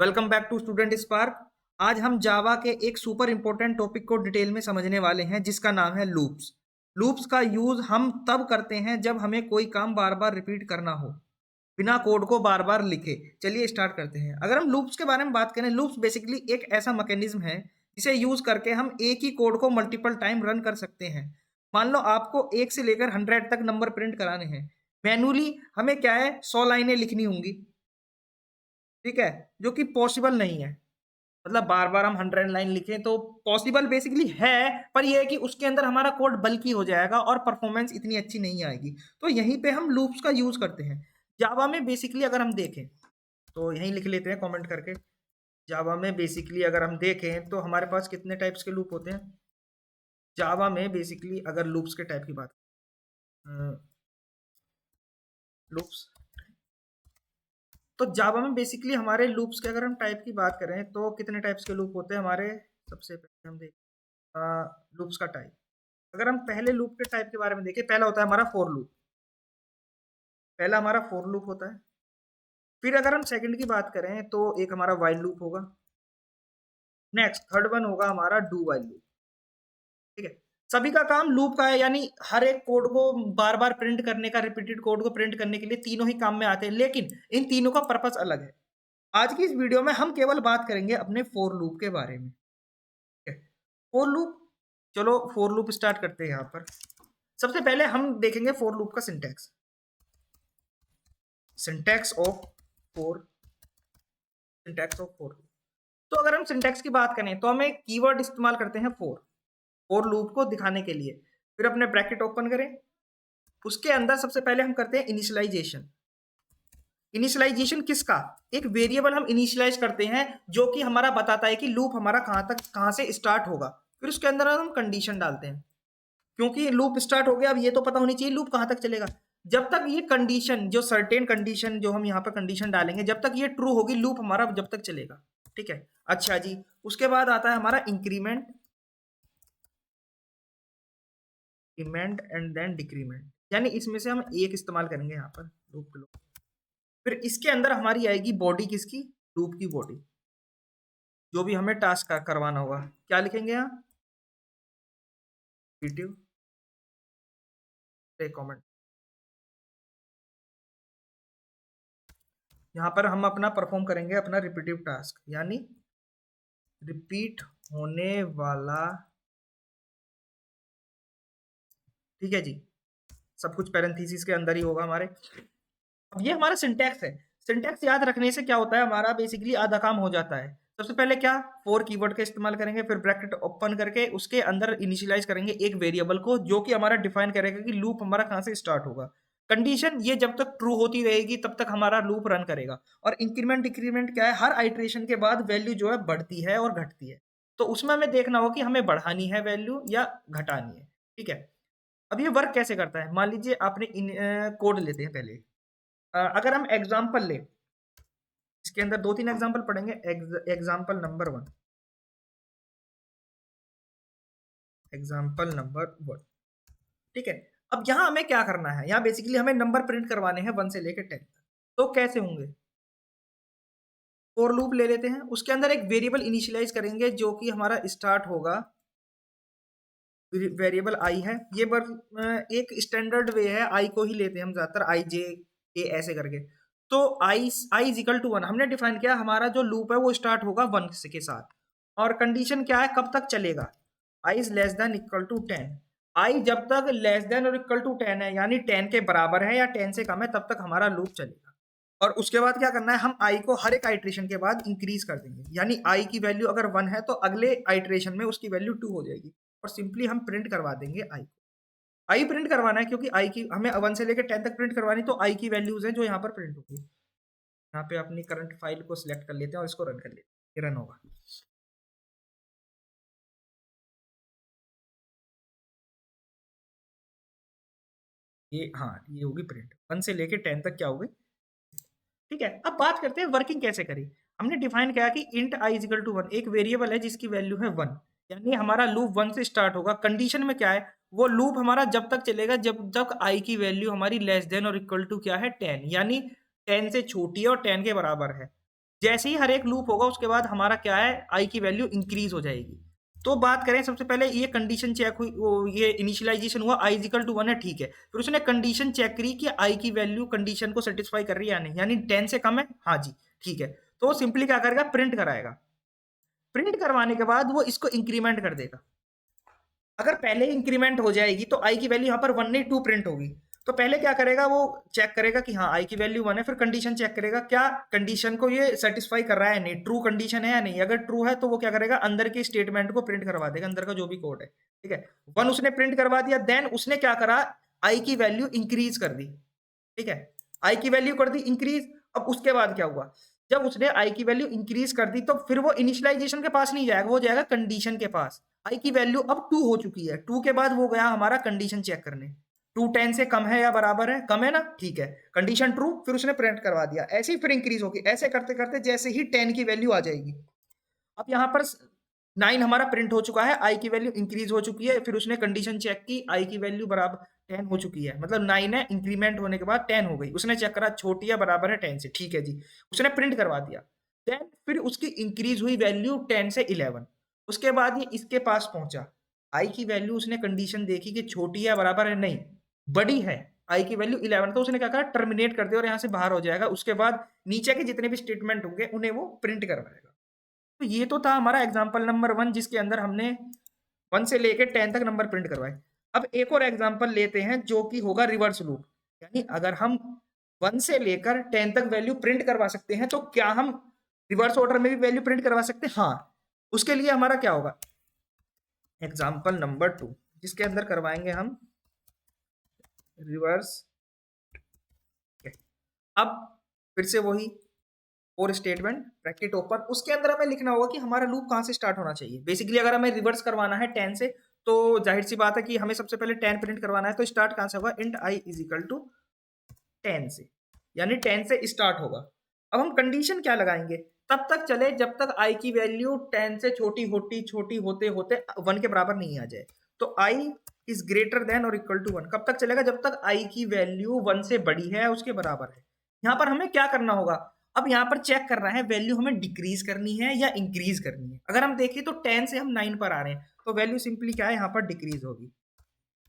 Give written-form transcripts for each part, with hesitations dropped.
Welcome back to student spark. आज हम Java के एक सुपर इंपॉर्टेंट टॉपिक को डिटेल में समझने वाले हैं जिसका नाम है लूप्स। लूप्स का यूज हम तब करते हैं जब हमें कोई काम बार बार रिपीट करना हो, बिना कोड को बार बार लिखे। चलिए स्टार्ट करते हैं। अगर हम लूप्स के बारे में बात करें, लूप्स बेसिकली एक ऐसा मैकेनिज्म है जिसे यूज करके हम एक ही कोड को मल्टीपल टाइम रन कर सकते हैं। मान लो आपको 1 से लेकर 100 तक नंबर प्रिंट कराने हैं। मैन्युअली हमें क्या है, 100 लाइनें लिखनी होंगी, ठीक है, जो कि पॉसिबल नहीं है। मतलब बार बार हम 100 लाइन लिखें तो पॉसिबल बेसिकली है, पर यह है कि उसके अंदर हमारा कोड बल्की हो जाएगा और परफॉर्मेंस इतनी अच्छी नहीं आएगी। तो यहीं पे हम लूप्स का यूज करते हैं। जावा में बेसिकली अगर हम देखें तो यहीं लिख लेते हैं कमेंट करके। जावा में बेसिकली अगर हम देखें तो हमारे पास कितने टाइप्स के लूप होते हैं। जावा में बेसिकली अगर लूप्स के टाइप की बात, लूप्स, तो जावा में बेसिकली हमारे लूप्स के अगर हम टाइप की बात करें तो कितने टाइप्स के लूप होते हैं हमारे। सबसे पहले हम देखें लूप्स का टाइप। अगर हम पहले लूप के टाइप के बारे में देखें, पहला होता है हमारा फॉर लूप। पहला हमारा फॉर लूप होता है। फिर अगर हम सेकंड की बात करें तो एक हमारा व्हाइल लूप होगा। नेक्स्ट थर्ड वन होगा हमारा डू व्हाइल लूप। ठीक है, सभी का काम लूप का है, यानी हर एक कोड को बार बार प्रिंट करने का, रिपीटेड कोड को प्रिंट करने के लिए तीनों ही काम में आते हैं, लेकिन इन तीनों का पर्पस अलग है। आज की इस वीडियो में हम केवल बात करेंगे अपने फॉर लूप के बारे में। ठीक है, फॉर लूप, चलो फॉर लूप स्टार्ट करते हैं। यहाँ पर सबसे पहले हम देखेंगे फॉर लूप का syntax. Syntax of for, syntax of for. तो अगर हम सिंटैक्स की बात करें तो हमें कीवर्ड इस्तेमाल करते हैं फॉर, फॉर लूप को दिखाने के लिए। फिर अपने ब्रैकेट ओपन करें, उसके अंदर सबसे पहले हम करते हैं इनिशियलाइजेशन। इनिशियलाइजेशन किसका? एक वेरिएबल हम इनिशियलाइज करते हैं जो कि हमारा बताता है कि लूप हमारा कहां से स्टार्ट होगा। फिर उसके अंदर हम कंडीशन डालते हैं, क्योंकि लूप स्टार्ट हो गया, अब ये तो पता होनी चाहिए लूप कहां तक चलेगा। जब तक ये कंडीशन, जो सर्टेन कंडीशन जो हम यहाँ पर कंडीशन डालेंगे, जब तक ये ट्रू होगी लूप हमारा जब तक चलेगा। ठीक है, अच्छा जी। उसके बाद आता है हमारा increment, increment and then decrement, यानी इसमें से हम एक इस्तेमाल करेंगे यहाँ पर लूप के लिए। फिर इसके अंदर हमारी आएगी बॉडी, किसकी? लूप की बॉडी, जो भी हमें टास्क करवाना होगा। क्या लिखेंगे यहाँ? Repetitive comment. यहाँ पर हम अपना परफॉर्म करेंगे अपना रिपीटिव टास्क, यानी रिपीट होने वाला। ठीक है जी, सब कुछ पैरेंथेसिस के अंदर ही होगा हमारे। अब ये हमारा सिंटैक्स है। सिंटैक्स याद रखने से क्या होता है, हमारा बेसिकली आधा काम हो जाता है। सबसे पहले क्या, फॉर कीवर्ड का इस्तेमाल करेंगे, फिर ब्रैकेट ओपन करके उसके अंदर इनिशियलाइज करेंगे एक वेरिएबल को, जो कि हमारा डिफाइन करेगा कि लूप हमारा कहाँ से स्टार्ट होगा। कंडीशन ये जब तक ट्रू होती रहेगी तब तक हमारा लूप रन करेगा। और इंक्रीमेंट डिक्रीमेंट क्या है, हर आइट्रेशन के बाद वैल्यू जो है बढ़ती है और घटती है। तो उसमें हमें देखना होगा कि हमें बढ़ानी है वैल्यू या घटानी है। ठीक है, अब ये वर्क कैसे करता है। मान लीजिए आपने कोड लेते हैं पहले। अगर हम एग्जाम्पल लें, इसके अंदर 2-3 एग्जाम्पल पढ़ेंगे। Example number 1, example number 1। ठीक है, अब यहाँ हमें क्या करना है, यहाँ बेसिकली हमें नंबर प्रिंट करवाने हैं 1 से लेकर 10 तक। तो कैसे होंगे, फॉर लूप ले लेते हैं, उसके अंदर एक वेरिएबल इनिशियलाइज करेंगे जो कि हमारा स्टार्ट होगा। वेरिएबल आई है, ये एक स्टैंडर्ड वे है, आई को ही लेते हैं हम ज्यादातर, आई जे ए ऐसे करके। तो आई इज इक्वल टू 1 हमने डिफाइन किया। हमारा जो लूप है वो स्टार्ट होगा 1 के साथ, और कंडीशन क्या है, कब तक चलेगा, i is less than equal to 10। I जब तक लेस देन और इक्वल टू 10 है, यानी 10 के बराबर है या 10 से कम है, तब तक हमारा लूप चलेगा। और उसके बाद क्या करना है, हम आई को हर एक आइट्रेशन के बाद इंक्रीज कर देंगे, यानी आई की वैल्यू अगर 1 है तो अगले आइट्रेशन में उसकी वैल्यू 2 हो जाएगी, और सिंपली हम प्रिंट करवा देंगे आई को। आई प्रिंट करवाना है क्योंकि आई की हमें 1 से लेकर 10 तक प्रिंट करवानी, तो आई की वैल्यूज हैं जो यहाँ पर प्रिंट होगी। यहाँ पे अपनी करंट फाइल को सिलेक्ट कर लेते हैं और इसको रन कर लेते हैं, ये रन होगा। ये हाँ, ये होगी प्रिंट 1 से लेकर 10 तक क्या होगी। ठीक है, अब बात करते हैं वर्किंग कैसे करी। हमने डिफाइन किया कि int i is equal to 1, एक वेरिएबल है जिसकी वैल्यू है 1, यानी हमारा लूप 1 से स्टार्ट होगा। कंडीशन में क्या है, वो लूप हमारा जब तक चलेगा जब तक आई की वैल्यू हमारी लेस देन और इक्वल टू क्या है 10, यानी 10 से छोटी है और 10 के बराबर है। जैसे ही हर एक लूप होगा उसके बाद हमारा क्या है, आई की वैल्यू इंक्रीज हो जाएगी। तो बात करें सबसे पहले ये कंडीशन चेक हुई, वो ये इनिशियलाइजेशन हुआ आई इज इक्वल टू 1 है, ठीक है। फिर उसने कंडीशन चेक करी कि आई की वैल्यू कंडीशन को सेटिस्फाई कर रही है या नहीं, यानी 10 से कम है, हाँ जी ठीक है। तो सिंपली क्या करेगा, प्रिंट कराएगा। प्रिंट करवाने के बाद वो इसको इंक्रीमेंट कर देगा। अगर पहले इंक्रीमेंट हो जाएगी तो आई की वैल्यू यहाँ पर 1 नहीं 2 प्रिंट होगी। तो पहले क्या करेगा, वो चेक करेगा कि हाँ आई की वैल्यू 1 है, फिर कंडीशन चेक करेगा क्या कंडीशन को ये सेटिस्फाई कर रहा है नहीं, ट्रू कंडीशन है या नहीं। अगर ट्रू है तो वो क्या करेगा, अंदर के स्टेटमेंट को प्रिंट करवा देगा, अंदर का जो भी कोड है, ठीक है। 1 उसने प्रिंट करवा दिया, देन उसने क्या करा, आई की वैल्यू इंक्रीज कर दी, ठीक है। आई की वैल्यू कर दी इंक्रीज। अब उसके बाद क्या हुआ, जब उसने आई की वैल्यू इंक्रीज कर दी तो फिर वो इनिशियलाइजेशन के पास नहीं जाएगा, वो जाएगा कंडीशन के पास। आई की वैल्यू अब 2 हो चुकी है, 2 के बाद वो गया हमारा कंडीशन चेक करने, 2 10 से कम है या बराबर है, कम है ना, ठीक है, कंडीशन ट्रू, फिर उसने प्रिंट करवा दिया। ऐसे ही फिर इंक्रीज होगी, ऐसे करते करते जैसे ही 10 की वैल्यू आ जाएगी, अब यहाँ पर 9 हमारा प्रिंट हो चुका है, आई की वैल्यू इंक्रीज हो चुकी है, फिर उसने कंडीशन चेक की, आई की वैल्यू बराबर 10 हो चुकी है, मतलब 9 है, इंक्रीमेंट होने के बाद 10 हो गई। उसने चेक करा छोटी है बराबर है 10 से, ठीक है जी, उसने प्रिंट करवा दिया। देन फिर उसकी इंक्रीज हुई वैल्यू 10 से 11। उसके बाद ये इसके पास पहुंचा, आई की वैल्यू उसने कंडीशन देखी कि छोटी है बराबर है नहीं, बड़ी है, आई की वैल्यू 11, तो उसने क्या कहा, टर्मिनेट कर दिया और यहाँ से बाहर हो जाएगा। उसके बाद नीचे के जितने भी स्टेटमेंट होंगे उन्हें वो प्रिंट करवाएगा। तो ये तो था हमारा एग्जाम्पल नंबर 1, जिसके अंदर हमने 1 से लेकर 10 तक नंबर प्रिंट करवाए। अब एक और एग्जाम्पल लेते हैं जो कि होगा रिवर्स लूप, यानी अगर हम 1 से लेकर 10 तक वैल्यू प्रिंट करवा सकते हैं तो क्या हम रिवर्स ऑर्डर में भी वैल्यू प्रिंट करवा सकते हैं? हाँ। उसके लिए हमारा क्या होगा, एग्जाम्पल नंबर 2, जिसके अंदर करवाएंगे हम रिवर्स। अब फिर से वही और स्टेटमेंट ब्रैकेट ओपन, उसके अंदर हमें लिखना होगा कि हमारा लूप कहां से स्टार्ट होना चाहिए। बेसिकली अगर हमें रिवर्स करवाना है 10 से, तो जाहिर सी बात है कि हमें सबसे पहले 10 प्रिंट करवाना है, तो स्टार्ट कहां से होगा, int i is equal to 10 से, यानी 10 से स्टार्ट होगा। अब हम कंडीशन क्या लगाएंगे, तब तक चले जब तक आई की वैल्यू 10 से छोटी होते होते 1 के बराबर नहीं आ जाए। तो आई इज ग्रेटर देन और इक्वल टू 1 कब तक चलेगा, जब तक आई की वैल्यू 1 से बड़ी है, उसके बराबर है। यहाँ पर हमें क्या करना होगा, अब यहाँ पर चेक करना है वैल्यू हमें डिक्रीज करनी है या इंक्रीज करनी है। अगर हम देखें तो 10 से हम 9 पर आ रहे हैं, तो वैल्यू सिंपली क्या है, यहाँ पर डिक्रीज होगी,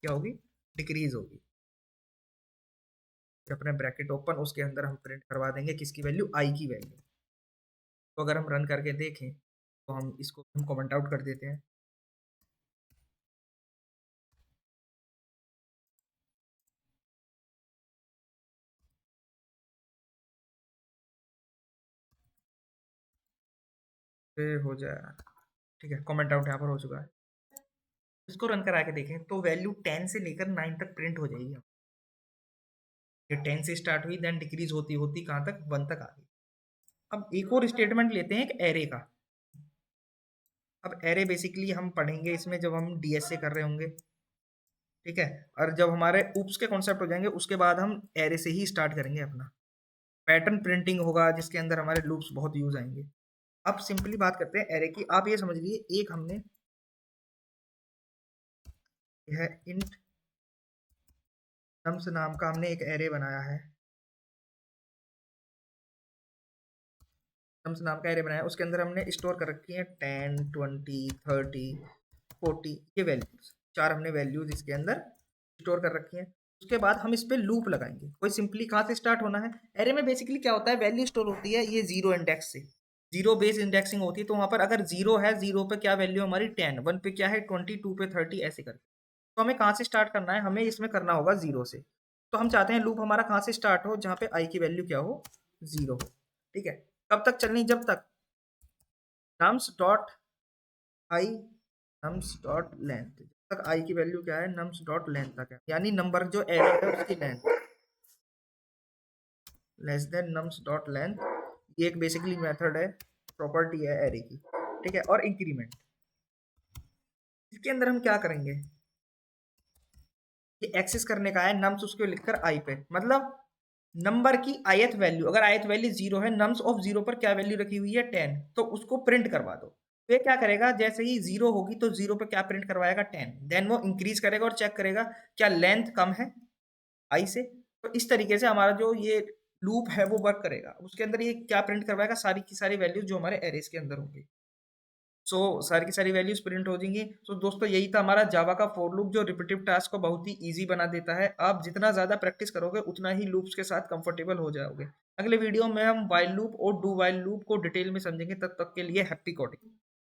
क्या होगी, डिक्रीज होगी। फिर अपने ब्रैकेट ओपन, उसके अंदर हम प्रिंट करवा देंगे किसकी वैल्यू, आई की वैल्यू। तो अगर हम रन करके देखें तो हम इसको हम कमेंट आउट कर देते हैं। फिर हो जाए, ठीक है, कमेंट आउट यहाँ पर हो चुका है। इसको रन करा के देखें तो वैल्यू 10 से लेकर 9 तक प्रिंट हो जाएगी। ये 10 से स्टार्ट हुई, देन डिक्रीज होती होती कहाँ तक, 1 तक आ गई। अब एक और स्टेटमेंट लेते हैं एक एरे का। अब एरे बेसिकली हम पढ़ेंगे इसमें जब हम डीएसए कर रहे होंगे, ठीक है। और जब हमारे ऊप्स के कॉन्सेप्ट हो जाएंगे उसके बाद हम एरे से ही स्टार्ट करेंगे अपना पैटर्न प्रिंटिंग होगा, जिसके अंदर हमारे लूप्स बहुत यूज आएंगे। अब सिंपली बात करते हैं एरे की। आप ये समझ लीजिए एक हमने यह इंट नम्स नाम का हमने एक एरे बनाया है, नम्स नाम का एरे बनाया, उसके अंदर हमने स्टोर कर रखी है 10 20 30 40 ये वैल्यूज, 4 हमने वैल्यूज इसके अंदर स्टोर कर रखी हैं। उसके बाद हम इस पे लूप लगाएंगे। कोई सिंपली कहाँ से स्टार्ट होना है, एरे में बेसिकली क्या होता है, वैल्यू स्टोर होती है ये 0 इंडेक्स से, 0 बेस इंडेक्सिंग होती है। तो वहाँ पर अगर 0 है, 0 पे क्या वैल्यू हमारी 10, 1 पे क्या है 20, 2 पे 30, ऐसे करके। तो हमें कहाँ से स्टार्ट करना है, हमें इसमें करना होगा 0 से। तो हम चाहते हैं लूप हमारा कहाँ से स्टार्ट हो, जहाँ पे आई की वैल्यू क्या हो, 0 हो, ठीक है। कब तक चलनी, जब तक nums dot I nums dot length, जब तक आई की वैल्यू क्या है, nums डॉट लेंथ तक है, यानी नंबर जो एरे है उसकी length less than nums dot length. ये एक बेसिकली मेथड है, प्रॉपर्टी है एरे की, ठीक है। और इंक्रीमेंट, इसके अंदर हम क्या करेंगे, ये एक्सेस करने का है नम्स उसको लिखकर आई पे, मतलब नंबर की ith वैल्यू, अगर ith वैल्यू 0 है, नम्स ऑफ 0 पर क्या वैल्यू रखी हुई है 10, तो उसको प्रिंट करवा दो। तो ये क्या करेगा, जैसे ही 0 होगी तो 0 पे क्या प्रिंट करवाएगा 10, देन वो इंक्रीज करेगा और चेक करेगा क्या लेंथ कम है आई से। तो इस तरीके से हमारा जो ये लूप है वो वर्क करेगा। उसके अंदर ये क्या प्रिंट करवाएगा, सारी की सारी वैल्यूज जो हमारे एरेज के अंदर होंगी। सो सारी की सारी वैल्यूज प्रिंट हो जाएंगी। तो दोस्तों यही था हमारा जावा का फॉर लूप, जो रिपीटिव टास्क को बहुत ही इजी बना देता है। आप जितना ज्यादा प्रैक्टिस करोगे उतना ही लूप्स के साथ कंफर्टेबल हो जाओगे। अगले वीडियो में हम वाइल लूप और डू वाइल लूप को डिटेल में समझेंगे। तब तक के लिए हैप्पी कोडिंग।